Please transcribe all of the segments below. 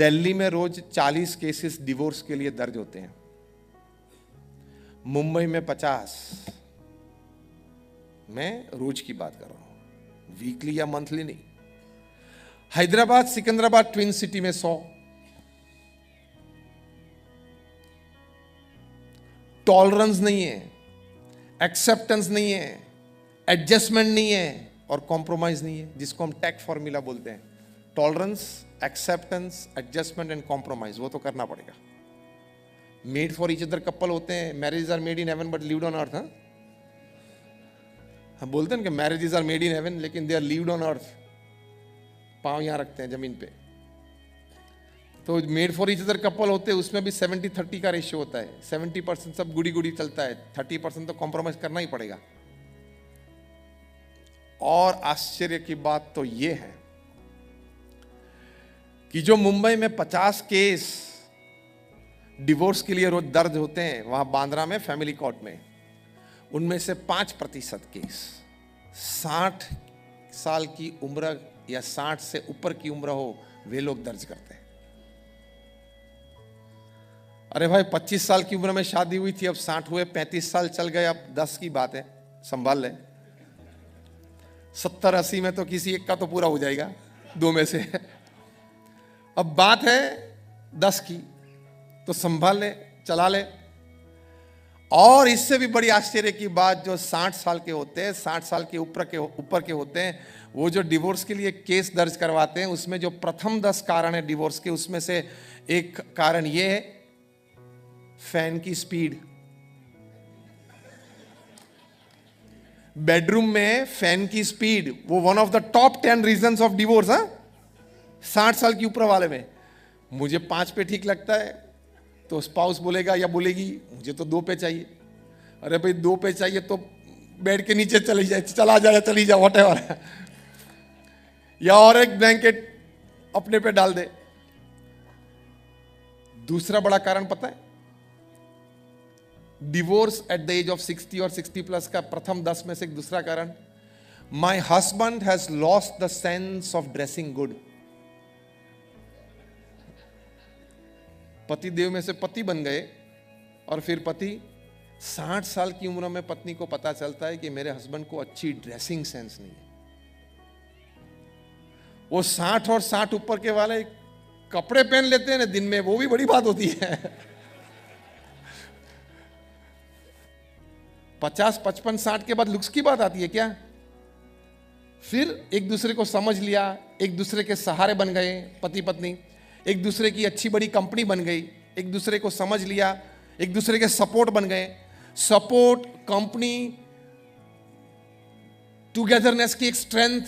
दिल्ली में रोज 40 cases divorce के लिए दर्ज होते हैं, मुंबई में 50। मैं रोज की बात कर रहा हूं, वीकली या मंथली नहीं। हैदराबाद सिकंदराबाद ट्विन सिटी में 100। टॉलरेंस नहीं है, एक्सेप्टेंस नहीं है, एडजस्टमेंट नहीं है और कॉम्प्रोमाइज नहीं है, जिसको हम टेक फॉर्मूला बोलते हैं। Tolerance, acceptance, adjustment and compromise, वो तो करना पड़ेगा। Made for each other couple होते हैं, marriage are made in heaven but lived on earth. हम बोलते हैं कि marriages are made in heaven, लेकिन they are lived on earth. पांव यहां रखते हैं जमीन पे। तो made for each other couple होते हैं, उसमें भी 70-30 का रेशियो होता है। 70% सब गुड़ी गुड़ी चलता है, 30% तो कॉम्प्रोमाइज करना ही पड़ेगा। और आश्चर्य की बात तो यह है कि जो मुंबई में 50 केस डिवोर्स के लिए रोज दर्ज होते हैं, वहां बांद्रा में फैमिली कोर्ट में, उनमें से 5% केस 60 साल की उम्र या 60 से ऊपर की उम्र हो, वे लोग दर्ज करते हैं। अरे भाई, 25 साल की उम्र में शादी हुई थी, अब 60 हुए, 35 साल चल गए, अब 10 की बात है, संभाल ले। 70-80 में तो किसी एक का तो पूरा हो जाएगा, 2 में से। अब बात है 10 की, तो संभाल ले, चला ले। और इससे भी बड़ी आश्चर्य की बात, जो 60 साल के होते हैं, 60 साल के ऊपर के होते हैं, वो जो डिवोर्स के लिए केस दर्ज करवाते हैं, उसमें जो प्रथम 10 कारण है डिवोर्स के, उसमें से एक कारण ये है, फैन की स्पीड। बेडरूम में फैन की स्पीड, वो one of the top 10 reasons of divorce. 60 साल की ऊपर वाले में। मुझे 5 पे ठीक लगता है, तो स्पाउस बोलेगा या बोलेगी मुझे तो 2 पे चाहिए। अरे भाई, 2 पे चाहिए तो बेड के नीचे चली जाए, चला जाए, चली जाए, व्हाटएवर। या और एक ब्लैंकेट अपने पे डाल दे। दूसरा बड़ा कारण पता है, divorce at the age of 60 और 60 प्लस का प्रथम 10 में से एक दूसरा कारण, my husband has lost the sense of dressing good. पति देव में से पति बन गए, और फिर पति 60 साल की उम्र में पत्नी को पता चलता है कि मेरे हस्बैंड को अच्छी ड्रेसिंग सेंस नहीं है। वो 60 और 60 ऊपर के वाले कपड़े पहन लेते हैं ना दिन में, वो भी बड़ी बात होती है। 50, 55, 60 के बाद लुक्स की बात आती है क्या? फिर एक दूसरे को समझ लिया, एक दूसरे के सहारे बन गए पति पत्नी, एक दूसरे की अच्छी बड़ी कंपनी बन गई, एक दूसरे को समझ लिया, एक दूसरे के सपोर्ट बन गए। सपोर्ट, कंपनी, टुगेदरनेस की एक स्ट्रेंथ,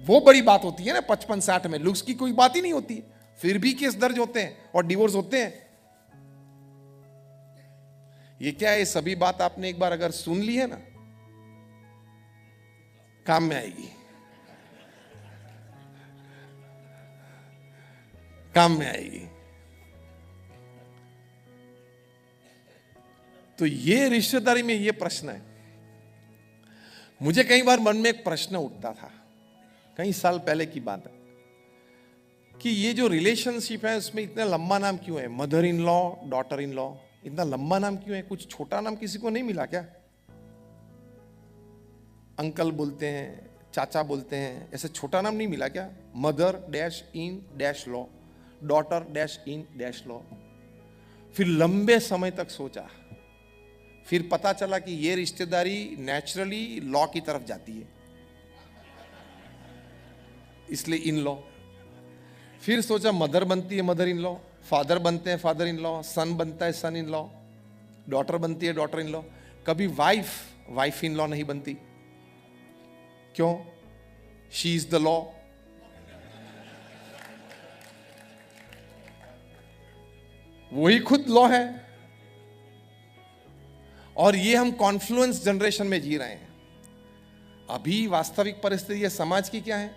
वो बड़ी बात होती है ना 55-60 में। लुक्स की कोई बात ही नहीं होती, फिर भी केस दर्ज होते हैं और डिवोर्स होते हैं। ये क्या है? सभी बात आपने एक बार अगर सुन ली है ना, काम में आएगी, काम में आएगी। तो ये रिश्तेदारी में ये प्रश्न है। मुझे कई बार मन में एक प्रश्न उठता था, कई साल पहले की बात है, कि ये जो रिलेशनशिप है उसमें इतना लंबा नाम क्यों है? Mother in law, daughter in law, इतना लंबा नाम क्यों है? कुछ छोटा नाम किसी को नहीं मिला क्या? अंकल बोलते हैं, चाचा बोलते हैं, ऐसे छोटा नाम नहीं मिला क्या? Mother dash in dash law, daughter dash in dash law. फिर लंबे समय तक सोचा, फिर पता चला कि ये रिश्तेदारी नेचुरली लॉ की तरफ जाती है, इसलिए इन लॉ। फिर सोचा मदर बनती है मदर इन लॉ, फादर बनते हैं फादर इन लॉ, सन बनता है सन इन लॉ, डॉटर बनती है डॉटर इन लॉ। कभी वाइफ इन लॉ नहीं बनती। क्यों? She is the law. वही खुद लॉ है। और ये हम कॉन्फ्लुएंस जनरेशन में जी रहे हैं। अभी वास्तविक परिस्थिति ये समाज की क्या है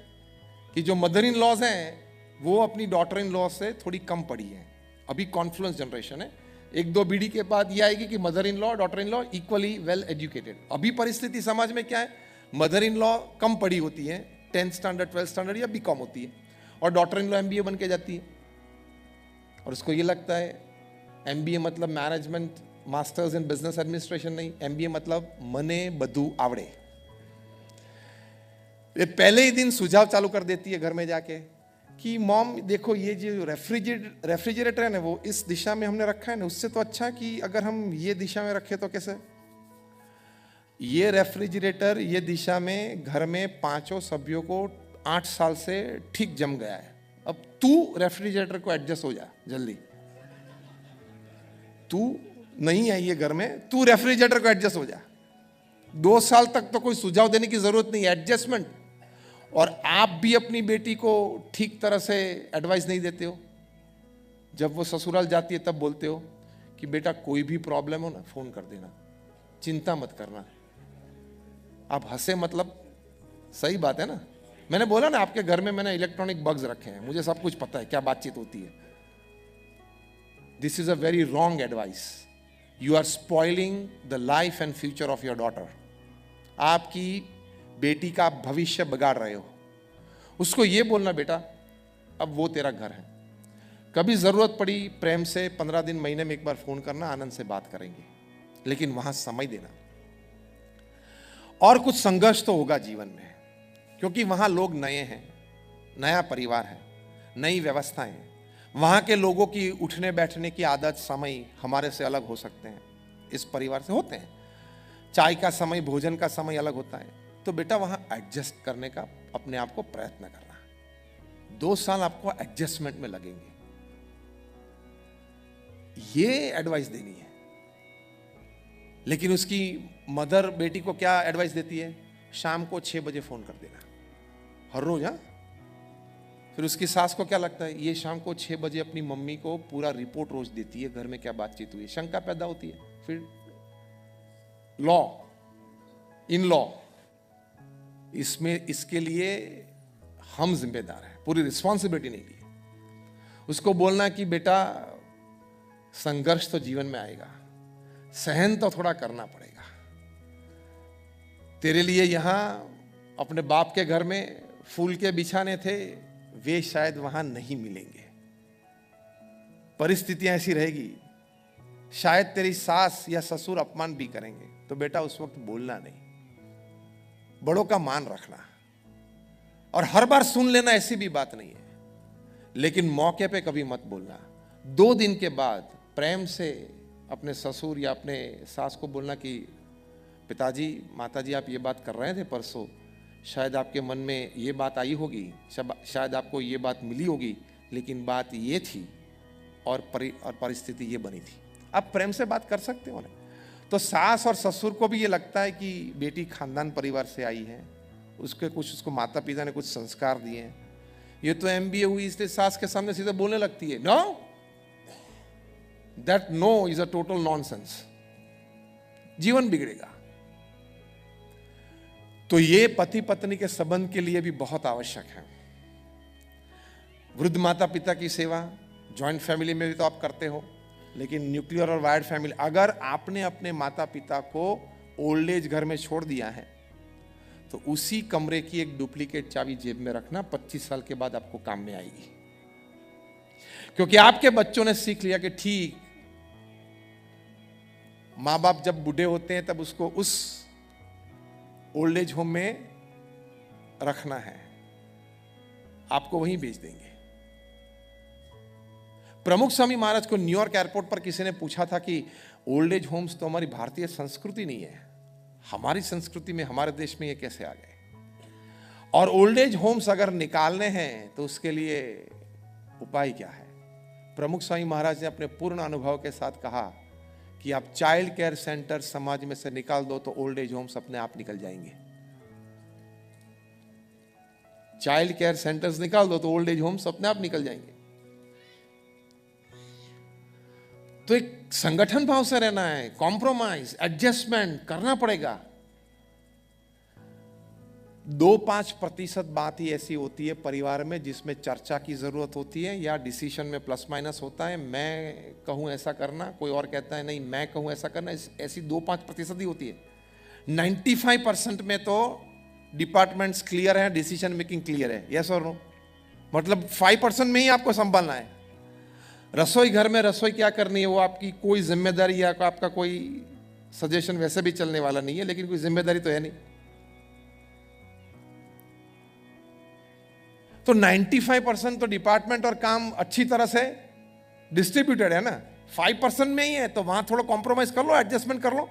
कि जो मदर इन लॉज हैं वो अपनी डॉटर इन लॉ से थोड़ी कम पड़ी है। अभी कॉन्फ्लुएंस जनरेशन है। 1-2 पीढ़ी के बाद ये आएगी कि mother in law daughter in law equally well educated. अभी परिस्थिति समाज में क्या है? मदर इन लॉ कम पड़ी होती है, 10th स्टैंडर्ड 12th स्टैंडर्ड या बीकॉम होती है, और डॉटर इन लॉ MBA बन के जाती है। और उसको ये लगता है एमबीए मतलब management masters in business administration नहीं, एमबीए मतलब मने बधु आवड़े। ये पहले ही दिन सुझाव चालू कर देती है घर में जाके कि मॉम देखो ये जो रेफ्रिजरेटर है ना वो इस दिशा में हमने रखा है ना, उससे तो अच्छा कि अगर हम ये दिशा में रखें तो कैसे। ये रेफ्रिजरेटर ये दिशा में घर में 5 सभ्यों को 8 साल से ठीक जम गया है। अब तू रेफ्रिजरेटर को एडजस्ट हो जा जल्दी, तू नहीं है ये घर में, तू रेफ्रिजरेटर को एडजस्ट हो जा। 2 साल तक तो कोई सुझाव देने की जरूरत नहीं, एडजस्टमेंट। और आप भी अपनी बेटी को ठीक तरह से एडवाइस नहीं देते हो। जब वो ससुराल जाती है तब बोलते हो कि बेटा कोई भी प्रॉब्लम हो ना फोन कर देना, चिंता मत करना। आप हंसे मतलब सही बात है ना। मैंने बोला ना आपके घर में मैंने इलेक्ट्रॉनिक बग्स रखे हैं, मुझे सब कुछ पता है क्या बातचीत होती है। This is a very wrong advice. You are spoiling the life and future of your daughter. आपकी बेटी का आप भविष्य बिगाड़ रहे हो। उसको ये बोलना बेटा अब वो तेरा घर है, कभी जरूरत पड़ी प्रेम से 15 दिन महीने में एक बार फोन करना, आनंद से बात करेंगे, लेकिन वहां समय देना। और कुछ संघर्ष तो होगा जीवन में, क्योंकि वहां लोग नए हैं, नया परिवार है, नई व्यवस्थाएं हैं। वहां के लोगों की उठने बैठने की आदत समय हमारे से अलग हो सकते हैं, इस परिवार से होते हैं। चाय का समय भोजन का समय अलग होता है। तो बेटा वहां एडजस्ट करने का अपने आप को प्रयत्न करना। 2 साल आपको एडजस्टमेंट में लगेंगे, ये एडवाइस देनी है। लेकिन उसकी मदर बेटी को क्या एडवाइस देती है, शाम को 6 बजे फोन कर देना हर रोज। हाँ, फिर उसकी सास को क्या लगता है, ये शाम को 6 बजे अपनी मम्मी को पूरा रिपोर्ट रोज देती है घर में क्या बातचीत हुई। शंका पैदा होती है। फिर लॉ, इन लॉ, इसमें इसके लिए हम जिम्मेदार हैं, पूरी रिस्पॉन्सिबिलिटी नहीं ली। उसको बोलना कि बेटा संघर्ष तो जीवन में आएगा, सहन तो थोड़ा करना पड़ेगा। तेरे लिए यहां अपने बाप के घर में फूल के बिछाने थे, वे शायद वहां नहीं मिलेंगे। परिस्थितियां ऐसी रहेगी, शायद तेरी सास या ससुर अपमान भी करेंगे। तो बेटा उस वक्त बोलना नहीं, बड़ों का मान रखना। और हर बार सुन लेना ऐसी भी बात नहीं है, लेकिन मौके पे कभी मत बोलना। 2 दिन के बाद प्रेम से अपने ससुर या अपने सास को बोलना कि पिताजी माताजी आप ये बात कर रहे थे परसों, शायद आपके मन में ये बात आई होगी, शायद आपको ये बात मिली होगी, लेकिन बात ये थी और परिस्थिति ये बनी थी। आप प्रेम से बात कर सकते हो ना। तो सास और ससुर को भी ये लगता है कि बेटी खानदान परिवार से आई है, उसको माता पिता ने कुछ संस्कार दिए हैं। ये तो एमबीए हुई इसलिए सास के सामने सीधे बोलने लगती है। No, that no is a total nonsense. जीवन बिगड़ेगा। तो ये पति पत्नी के संबंध के लिए भी बहुत आवश्यक है। वृद्ध माता पिता की सेवा जॉइंट फैमिली में भी तो आप करते हो, लेकिन न्यूक्लियर और वायर्ड फैमिली, अगर आपने अपने माता पिता को ओल्ड एज घर में छोड़ दिया है तो उसी कमरे की एक डुप्लीकेट चाबी जेब में रखना, 25 साल के बाद आपको काम में आएगी। क्योंकि आपके बच्चों ने सीख लिया कि ठीक, मां बाप जब बूढ़े होते हैं तब उसको उस ओल्ड एज होम में रखना है, आपको वहीं भेज देंगे। प्रमुख स्वामी महाराज को न्यूयॉर्क एयरपोर्ट पर किसी ने पूछा था कि ओल्ड एज होम्स तो हमारी भारतीय संस्कृति नहीं है, हमारी संस्कृति में हमारे देश में ये कैसे आ गए, और ओल्ड एज होम्स अगर निकालने हैं तो उसके लिए उपाय क्या है। प्रमुख स्वामी महाराज ने अपने पूर्ण अनुभव के साथ कहा कि आप चाइल्ड केयर सेंटर समाज में से निकाल दो तो ओल्ड एज होम्स अपने आप निकल जाएंगे। चाइल्ड केयर सेंटर्स निकाल दो तो ओल्ड एज होम्स अपने आप निकल जाएंगे। तो एक संगठन भाव से रहना है, कॉम्प्रोमाइज एडजस्टमेंट करना पड़ेगा। 2-5% बात ही ऐसी होती है परिवार में जिसमें चर्चा की जरूरत होती है या डिसीजन में प्लस माइनस होता है। मैं कहूं ऐसा करना, कोई और कहता है नहीं मैं कहूं ऐसा करना, ऐसी 2-5% ही होती है। 95% में तो डिपार्टमेंट्स क्लियर है, डिसीजन मेकिंग क्लियर है, यस और नो। मतलब 5% में ही आपको संभालना है। रसोई घर में रसोई क्या करनी है वो आपकी कोई जिम्मेदारी या आपका कोई सजेशन वैसे भी चलने वाला नहीं है, लेकिन कोई जिम्मेदारी तो है नहीं। तो 95% तो डिपार्टमेंट और काम अच्छी तरह से डिस्ट्रीब्यूटेड है ना, 5% में ही है, तो वहां थोड़ा कॉम्प्रोमाइज कर लो, एडजस्टमेंट कर लो,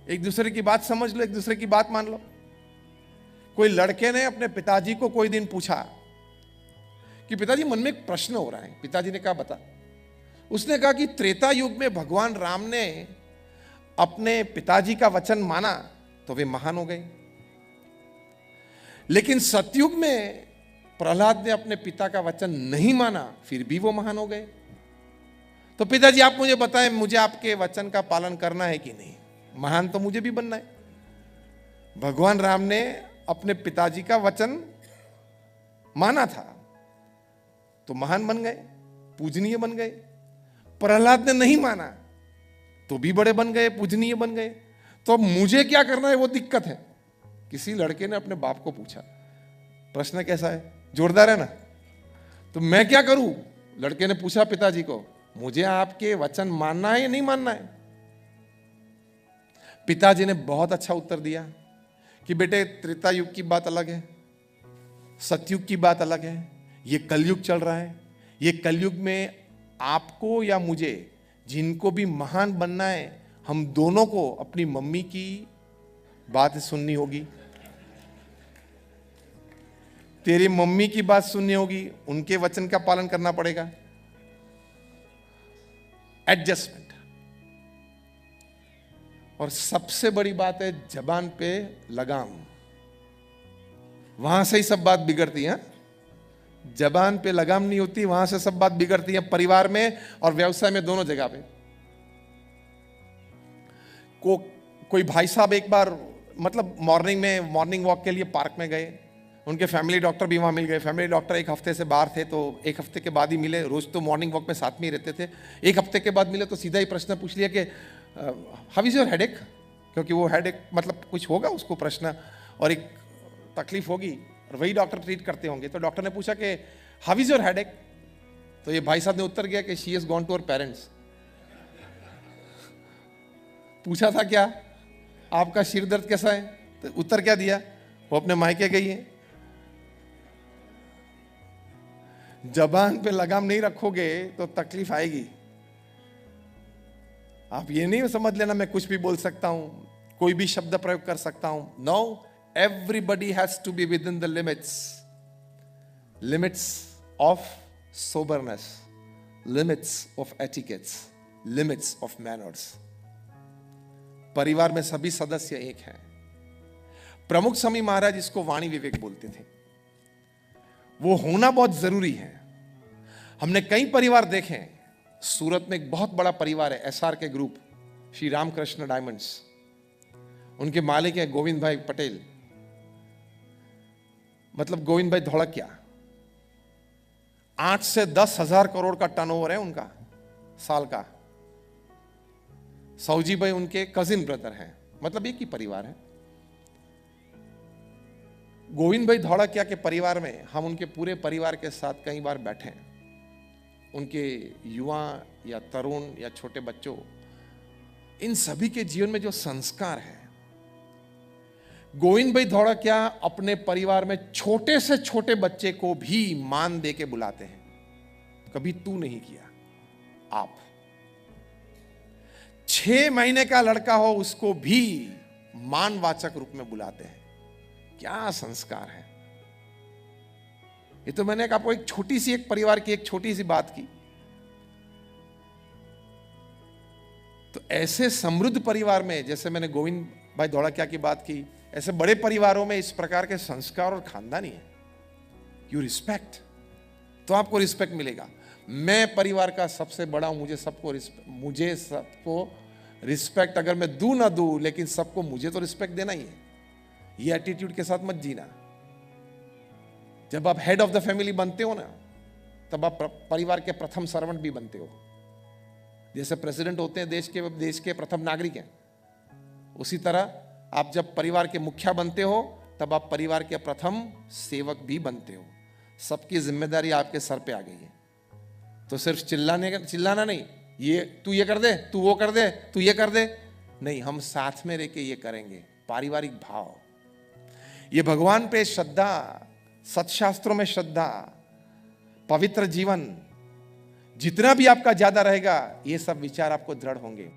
एक दूसरे की बात समझ लो, एक दूसरे की बात मान लो। कोई लड़के ने अपने पिताजी को कोई दिन पूछा कि पिताजी मन में एक प्रश्न हो रहा है। पिताजी ने कहा बता। उसने कहा कि त्रेता युग में भगवान राम ने अपने पिताजी का वचन माना तो वे महान हो गए, लेकिन सतयुग में प्रहलाद ने अपने पिता का वचन नहीं माना, फिर भी वो महान हो गए। तो पिताजी आप मुझे बताएं, मुझे आपके वचन का पालन करना है कि नहीं? महान तो मुझे भी बनना है। भगवान राम ने अपने पिताजी का वचन माना था तो महान बन गए, पूजनीय बन गए। प्रहलाद ने नहीं माना तो भी बड़े बन गए, पूजनीय बन गए। तो अब मुझे क्या करना है वो दिक्कत है। किसी लड़के ने अपने बाप को पूछा, प्रश्न कैसा है, जोरदार है ना, तो मैं क्या करूं? लड़के ने पूछा पिताजी को, मुझे आपके वचन मानना है या नहीं मानना है? पिताजी ने बहुत अच्छा उत्तर दिया कि बेटे त्रेता युग की बात अलग है, सतयुग की बात अलग है, ये कलयुग चल रहा है। ये कलयुग में आपको या मुझे, जिनको भी महान बनना है, हम दोनों को अपनी मम्मी की बात सुननी होगी, तेरी मम्मी की बात सुननी होगी, उनके वचन का पालन करना पड़ेगा। एडजस्टमेंट। और सबसे बड़ी बात है जबान पे लगाम। वहां से ही सब बात बिगड़ती है। जबान पे लगाम नहीं होती, वहां से सब बात बिगड़ती है, परिवार में और व्यवसाय में, दोनों जगह पे। कोई भाई साहब एक बार मतलब मॉर्निंग वॉक के लिए पार्क में गए। उनके फैमिली डॉक्टर भी वहाँ मिल गए। फैमिली डॉक्टर एक हफ्ते से बाहर थे, तो एक हफ्ते के बाद ही मिले। रोज तो मॉर्निंग वॉक में साथ में ही रहते थे। एक हफ्ते के बाद मिले तो सीधा ही प्रश्न पूछ लिया कि हाउ इज योर हेडेक, क्योंकि वो हेडेक मतलब कुछ होगा उसको प्रश्न और एक तकलीफ होगी और वही डॉक्टर ट्रीट करते होंगे। तो डॉक्टर ने पूछा कि हाउ इज योर हेडेक, तो ये भाई साहब ने उत्तर किया कि she has gone to her parents. पूछा था क्या आपका सिर दर्द कैसा है, तो उत्तर क्या दिया, वो अपने मायके गई है। जबान पे लगाम नहीं रखोगे तो तकलीफ आएगी। आप ये नहीं समझ लेना मैं कुछ भी बोल सकता हूं, कोई भी शब्द प्रयोग कर सकता हूं। No, everybody has to be within the limits of soberness, limits of etiquettes, limits of manners. परिवार में सभी सदस्य एक हैं। प्रमुख स्वामी महाराज इसको वाणी विवेक बोलते थे। वो होना बहुत जरूरी है। हमने कई परिवार देखे हैं। सूरत में एक बहुत बड़ा परिवार है, एसआर के ग्रुप, श्री रामकृष्ण डायमंड्स। उनके मालिक है गोविंद भाई पटेल, मतलब गोविंद भाई धोड़किया। 8 से 10 हजार करोड़ का टर्नओवर है उनका साल का। सौजी भाई उनके कजिन ब्रदर हैं, मतलब एक ही परिवार है। गोविंद भाई धोड़किया के परिवार में हम उनके पूरे परिवार के साथ कई बार बैठे हैं। उनके युवा या तरुण या छोटे बच्चों, इन सभी के जीवन में जो संस्कार है, गोविंद भाई धोड़किया अपने परिवार में छोटे से छोटे बच्चे को भी मान दे के बुलाते हैं। कभी तू नहीं किया, आप। 6 महीने का लड़का हो उसको भी मानवाचक रूप में बुलाते हैं। क्या संस्कार है। ये तो मैंने आपको एक छोटी सी, एक परिवार की एक छोटी सी बात की। तो ऐसे समृद्ध परिवार में, जैसे मैंने गोविंद भाई धोड़किया की बात की, ऐसे बड़े परिवारों में इस प्रकार के संस्कार और खानदानी है। यू रिस्पेक्ट, तो आपको रिस्पेक्ट मिलेगा। मैं परिवार का सबसे बड़ा हूं, मुझे सबको रिस्पेक्ट अगर मैं दूं ना दूं, लेकिन सबको मुझे तो रिस्पेक्ट देना ही है। ये एटीट्यूड के साथ मत जीना। जब आप हेड ऑफ द फैमिली बनते हो ना, तब आप परिवार के प्रथम सर्वेंट भी बनते हो। जैसे प्रेसिडेंट होते हैं देश के प्रथम नागरिक हैं, उसी तरह आप जब परिवार के मुखिया बनते हो तब आप परिवार के प्रथम सेवक भी बनते हो। सबकी जिम्मेदारी आपके सर पे आ गई है। तो सिर्फ चिल्लाना नहीं, ये तू ये कर दे, तू वो कर दे, तू ये कर दे, नहीं, हम साथ में रह के ये करेंगे। पारिवारिक भाव, ये भगवान पे श्रद्धा, सत्शास्त्रों में श्रद्धा, पवित्र जीवन जितना भी आपका ज्यादा रहेगा, ये सब विचार आपको दृढ़ होंगे।